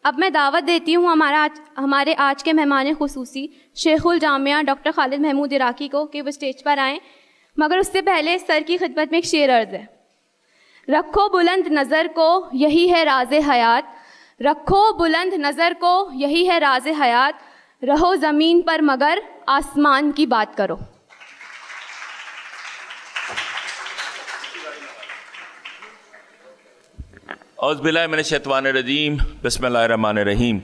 اب میں دعوت دیتی ہوں ہمارے آج کے مہمان خصوصی شیخ الجامعہ ڈاکٹر خالد محمود عراقی کو کہ وہ اسٹیج پر آئیں، مگر اس سے پہلے سر کی خدمت میں ایک شعر عرض ہے۔ رکھو بلند نظر کو یہی ہے راز حیات، رکھو بلند نظر کو یہی ہے راز حیات، رہو زمین پر مگر آسمان کی بات کرو۔ اعوذ باللہ من الشیطان الرجیم، بسم اللہ الرحمن الرحیم۔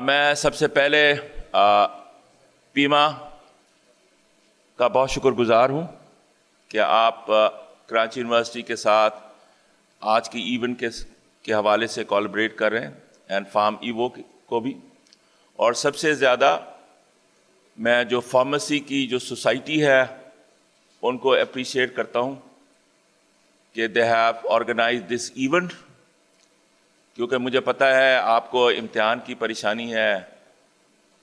میں سب سے پہلے پیما کا بہت شکر گزار ہوں کہ آپ کراچی یونیورسٹی کے ساتھ آج کی ایونٹ کے حوالے سے کولابریٹ کر رہے ہیں، اینڈ فارم ایوو کو بھی، اور سب سے زیادہ میں جو فارمیسی کی جو سوسائٹی ہے ان کو اپریشیٹ کرتا ہوں کہ they have organize this event, کیونکہ مجھے پتہ ہے آپ کو امتحان کی پریشانی ہے،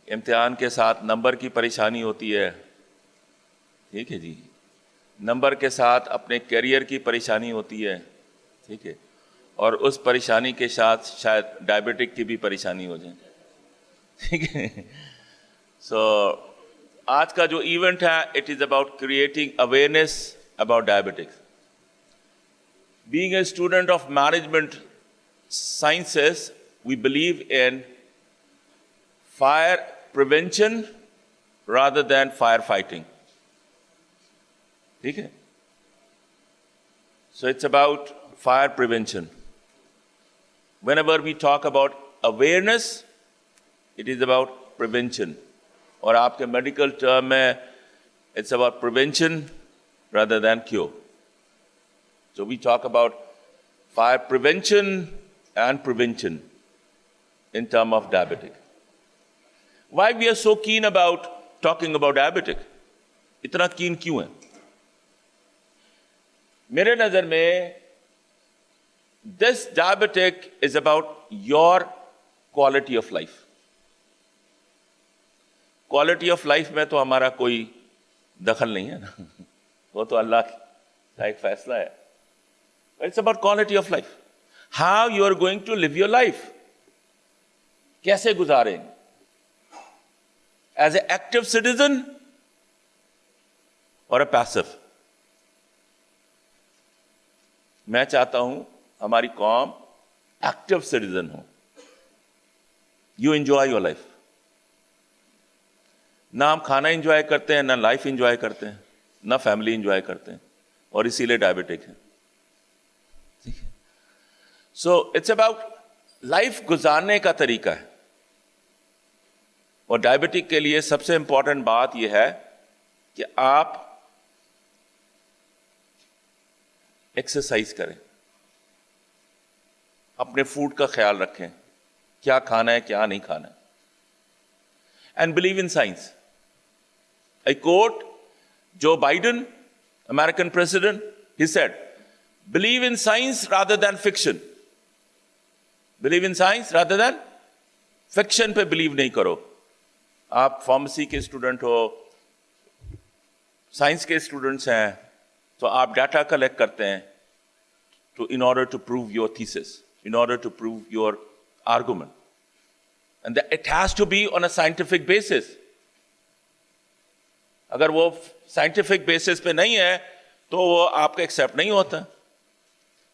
امتحان کے ساتھ نمبر کی پریشانی ہوتی ہے، ٹھیک ہے جی، نمبر کے ساتھ اپنے کیریئر کی پریشانی ہوتی ہے، ٹھیک ہے، اور اس پریشانی کے ساتھ شاید ڈائبٹک کی بھی پریشانی ہو جائے، ٹھیک ہے۔ سو آج کا جو ایونٹ ہے it is about creating awareness about ڈائبٹکس۔ Being a student of management sciences, we believe in fire prevention rather than firefighting. ٹھیک ہے؟ So it's about fire prevention. Whenever we talk about awareness, it is about prevention. اور آپ کے medical term میں it's about prevention rather than cure. So we talk about fire prevention and prevention in terms of diabetic. Why we are so keen about talking about diabetic? اتنا keen کیوں ہے؟ میرے نظر میں this diabetic is about your quality of life. Quality of life میں تو ہمارا کوئی دخل نہیں ہے نا، وہ تو اللہ کا ایک فیصلہ ہے۔ It's about quality of life. How you are going to live your life. کیسے گزاریں؟ As an active citizen or a passive. میں چاہتا ہوں ہماری قوم active citizen who. You enjoy your life. نہ ہم کھانا انجوائے کرتے ہیں، نہ لائف انجوائے کرتے ہیں، نہ فیملی انجوائے کرتے ہیں، اور اسی لیے ڈائبٹک ہے۔ سو اٹس اباؤٹ لائف گزارنے کا طریقہ ہے، اور ڈائبٹک کے لیے سب سے امپورٹنٹ بات یہ ہے کہ آپ ایکسرسائز کریں، اپنے فوڈ کا خیال رکھیں، کیا کھانا ہے کیا نہیں کھانا ہے، and believe in science. I quote Joe Biden, American president, he said, believe in science rather than fiction. Believe in science rather than fiction پہ believe نہیں کرو۔ آپ فارمیسی کے اسٹوڈنٹ ہو، سائنس کے اسٹوڈنٹس ہیں، تو آپ ڈیٹا کلیکٹ کرتے ہیں in order to prove your thesis, in order to prove your argument. And it has to be on a scientific basis. اگر وہ سائنٹیفک بیسس پہ نہیں ہے تو وہ آپ کا ایکسیپٹ نہیں ہوتا۔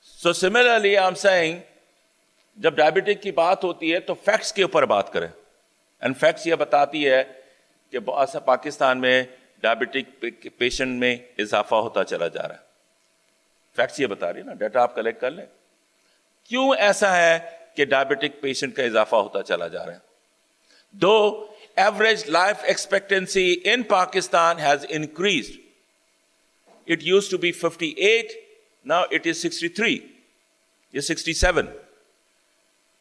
So similarly I am seeing, جب ڈائبٹک کی بات ہوتی ہے تو فیکٹس کے اوپر بات کریں، اینڈ فیکٹس یہ بتاتی ہے کہ پاکستان میں ڈائبٹک پیشنٹ میں اضافہ ہوتا چلا جا رہا ہے۔ فیکٹس یہ بتا رہی ہے نا، ڈیٹا آپ کلیکٹ کر لیں، کیوں ایسا ہے کہ ڈائبٹک پیشنٹ کا اضافہ ہوتا چلا جا رہا ہے؟ دو average life expectancy in Pakistan has increased. It used to be 58, now it is 63, it's 67.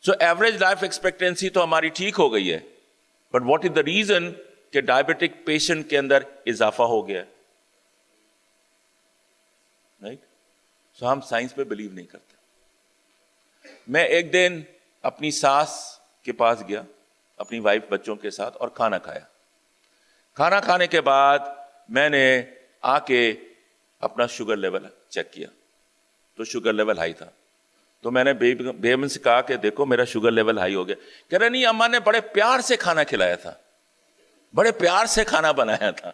So average life expectancy تو ہماری ٹھیک ہو گئی ہے، but what is the reason کہ diabetic patient کے اندر اضافہ ہو گیا ہے؟ Right? So ہم سائنس پہ بلیو نہیں کرتے۔ میں ایک دن اپنی ساس کے پاس گیا اپنی وائف بچوں کے ساتھ، اور کھانا کھایا۔ کھانا کھانے کے بعد میں نے آ کے اپنا شوگر لیول چیک کیا تو شوگر لیول ہائی تھا۔ تو میں نے بیگم سے کہا کہ دیکھو میرا شوگر لیول ہائی ہو گیا. کہہ رہے نہیں اماں نے بڑے پیار سے کھانا کھلایا تھا, بڑے پیار سے کھانا بنایا تھا,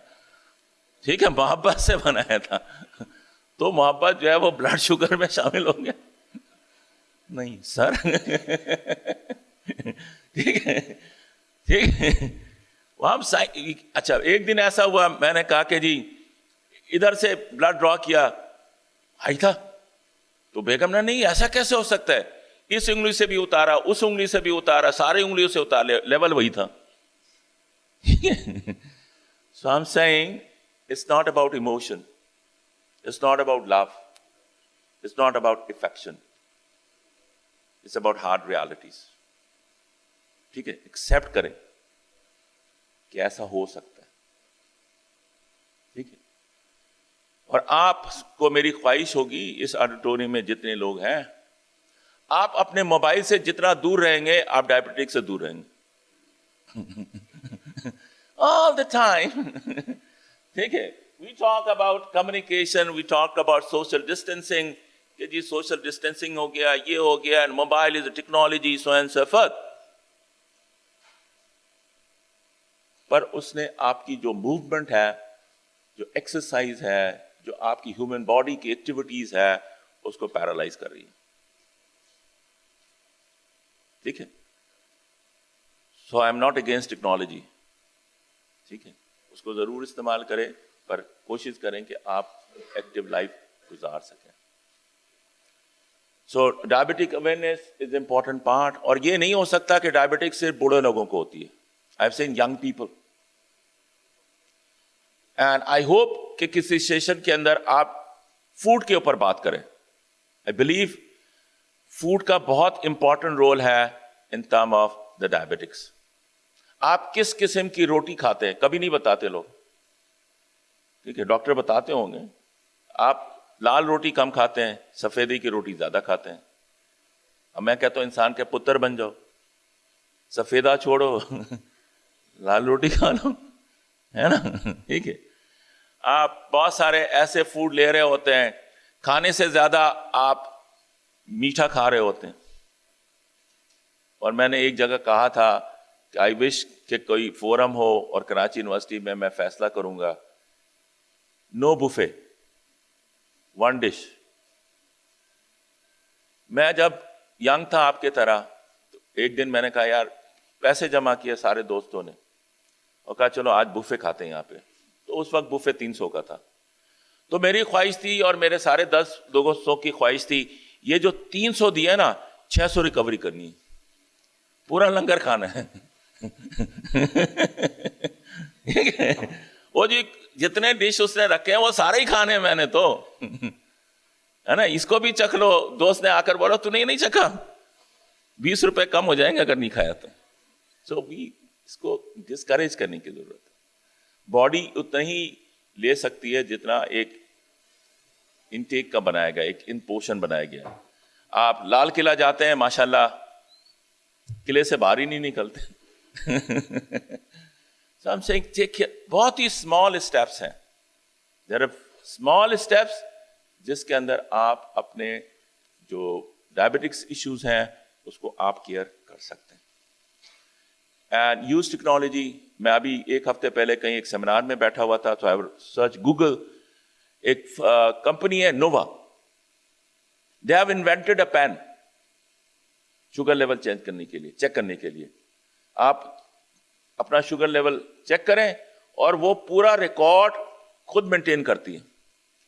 ٹھیک ہے, محبت سے بنایا تھا. تو محبت جو ہے وہ بلڈ شوگر میں شامل ہو گیا؟ نہیں سر. ٹھیک ہے, ٹھیک ہے. اچھا ایک دن ایسا ہوا, میں نے کہا کہ جی ادھر سے بلڈ ڈرا کیا, ہائی تھا. تو بیگم نے نہیں ایسا کیسے ہو سکتا ہے, اس انگلی سے بھی اتارا, اس انگلی سے بھی اتارا, سارے انگلیوں سے اتار لیا, لیول وہی تھا. So I'm saying it's not about emotion, it's not about love, it's not about affection, it's about hard realities. ٹھیک ہے, ایکسپٹ کریں کہ ایسا ہو سکتا ہے. ٹھیک ہے, اور آپ کو میری خواہش ہوگی اس آڈیٹوریم میں جتنے لوگ ہیں, آپ اپنے موبائل سے جتنا دور رہیں گے آپ ڈائبٹک سے دور رہیں گے. all the time. ٹھیک ہے, we talk about communication, we talk about social distancing, کہ جی social distancing ہو گیا, یہ ہو گیا, and mobile is a technology, so on and so forth. پر اس نے آپ کی جو موومنٹ ہے, جو ایکسرسائز ہے, جو آپ کی ہیومن باڈی کی ایکٹیویٹیز ہے, اس کو پیرالائز کر رہی ہے. ٹھیک ہے, so I am not against technology. ٹھیک ہے, اس کو ضرور استعمال کریں, پر کوشش کریں کہ آپ ایکٹیو لائف گزار سکیں. So diabetic awareness is important part. اور یہ نہیں ہو سکتا کہ ڈائبٹک صرف بوڑھے لوگوں کو ہوتی ہے. I have seen young people. And I hope کہ کسی سیشن کے اندر آپ فوڈ کے اوپر بات کریں. آئی بلیو فوڈ کا بہت امپورٹنٹ رول ہے ان ٹرم آف دا ڈائبٹکس. آپ کس قسم کی روٹی کھاتے ہیں کبھی نہیں بتاتے لوگ. ٹھیک ہے, ڈاکٹر بتاتے ہوں گے. آپ لال روٹی کم کھاتے ہیں, سفیدی کی روٹی زیادہ کھاتے ہیں. اب میں کہتا ہوں انسان کے پتر بن جاؤ, سفیدہ چھوڑو, لال روٹی کھا لو, ہے نا. ٹھیک ہے, آپ بہت سارے ایسے فوڈ لے رہے ہوتے ہیں, کھانے سے زیادہ آپ میٹھا کھا رہے ہوتے ہیں. اور میں نے ایک جگہ کہا تھا کہ آئی وش کہ کوئی فورم ہو اور کراچی یونیورسٹی میں فیصلہ کروں گا, نو بفے, ون ڈش. میں جب ینگ تھا آپ کے طرح, تو ایک دن میں نے کہا یار پیسے جمع کیے سارے دوستوں نے, اور کہا چلو آج بفے کھاتے ہیں یہاں پہ. تو اس وقت بفے 300 کا تھا. تو میری خواہش تھی اور میرے سارے 10 دوستوں کی خواہش تھی, یہ جو 300 دیا نا 600 ریکوری کرنی ہے, پورا لنگر کھانا ہے. وہ جی جتنے ڈش اس نے رکھے ہیں وہ سارے ہی کھانے میں نے تو, ہے نا. اس کو بھی چکھ لو. دوست نے آ کر بولا تو نہیں چکھا, 20 روپے کم ہو جائیں گے اگر نہیں کھایا تو. سو اس کو ڈسکریج کرنے کی ضرورت ہے. باڈی اتنا ہی لے سکتی ہے جتنا ایک انٹیک کا بنایا گیا, ایک ان پورشن بنایا گیا. آپ لال قلعہ جاتے ہیں, ماشاءاللہ قلعے سے باہر ہی نہیں نکلتے. So I'm saying بہت ہی اسمال اسٹیپس ہیں. There are small steps جس کے اندر آپ اپنے جو ڈائبٹکس ایشوز ہیں اس کو آپ کیئر کر سکتے ہیں. And use technology. میں ابھی ایک ہفتے پہلے کہیں ایک سیمینار میں بیٹھا ہوا تھا, تو آئی سرچ گوگل. ایک کمپنی ہے Nova, they have invented a pen sugar level change کرنے کے لیے, چیک کرنے کے لیے. آپ اپنا شوگر لیول چیک کریں اور وہ پورا ریکارڈ خود مینٹین کرتی ہے.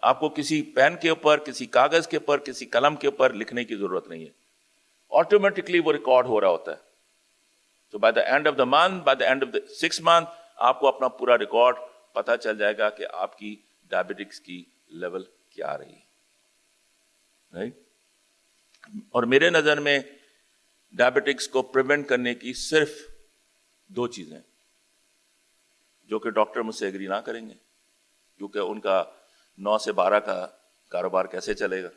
آپ کو کسی پین کے اوپر, کسی کاغذ کے اوپر, کسی قلم کے اوپر لکھنے کی ضرورت نہیں ہے. آٹومیٹکلی وہ ریکارڈ ہو رہا ہوتا ہے. So by the end of the month, by the end of the 6 month, آپ کو اپنا پورا ریکارڈ پتا چل جائے گا کہ آپ کی ڈائبٹکس کی لیول کیا آ رہی ہے. رائٹ. اور میرے نظر میں ڈائبٹکس کو پریونٹ کرنے کی صرف 2 چیزیں جو کہ ڈاکٹر مجھ سے ایگری نہ کریں گے, کیونکہ ان کا 9 سے 12 کا کاروبار کیسے چلے گا.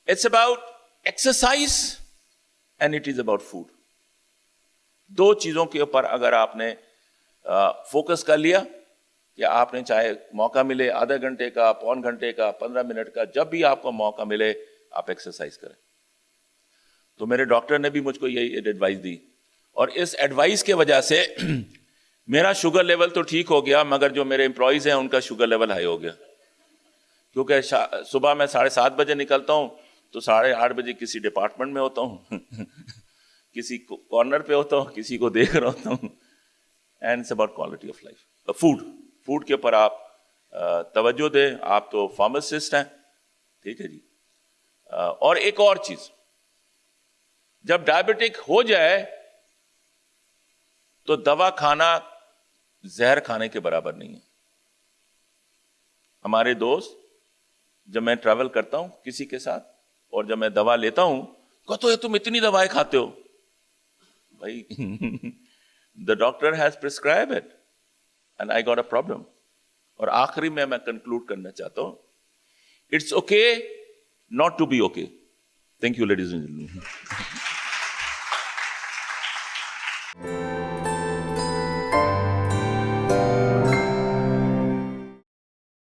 It's about exercise and it is about food. 2 چیزوں کے اوپر اگر آپ نے فوکس کر لیا کہ آپ نے چاہے موقع ملے آدھا گھنٹے کا، پون گھنٹے کا، 15 منٹ کا، جب بھی آپ کو موقع ملے آپ ایکسرسائز کریں. تو میرے ڈاکٹر نے بھی مجھ کو یہی ایڈوائز دی، اور اس ایڈوائز کے وجہ سے میرا شوگر لیول تو ٹھیک ہو گیا، مگر جو میرے امپلائیز ہیں ان کا شوگر لیول ہائی ہو گیا. کیونکہ صبح میں 7:30 بجے نکلتا ہوں تو 8:30 بجے کسی ڈپارٹمنٹ میں ہوتا ہوں کسی کارنر پہ ہوتا ہوں، کسی کو دیکھ رہا ہوتا ہوں. And it's about quality of life. Food کے اوپر آپ توجہ دیں. آپ تو فارماسسٹ ہیں، ٹھیک ہے جی. اور ایک اور چیز، جب ڈائبٹک ہو جائے تو دوا کھانا زہر کھانے کے برابر نہیں ہے. ہمارے دوست، جب میں ٹریول کرتا ہوں کسی کے ساتھ اور جب میں دوا لیتا ہوں کہتے تم اتنی دوائیں کھاتے ہو. بھائی the doctor has prescribed it and I got a problem. اور آخری میں کنکلوڈ کرنا چاہتا ہوں، it's okay not to be okay. Thank you, ladies and gentlemen.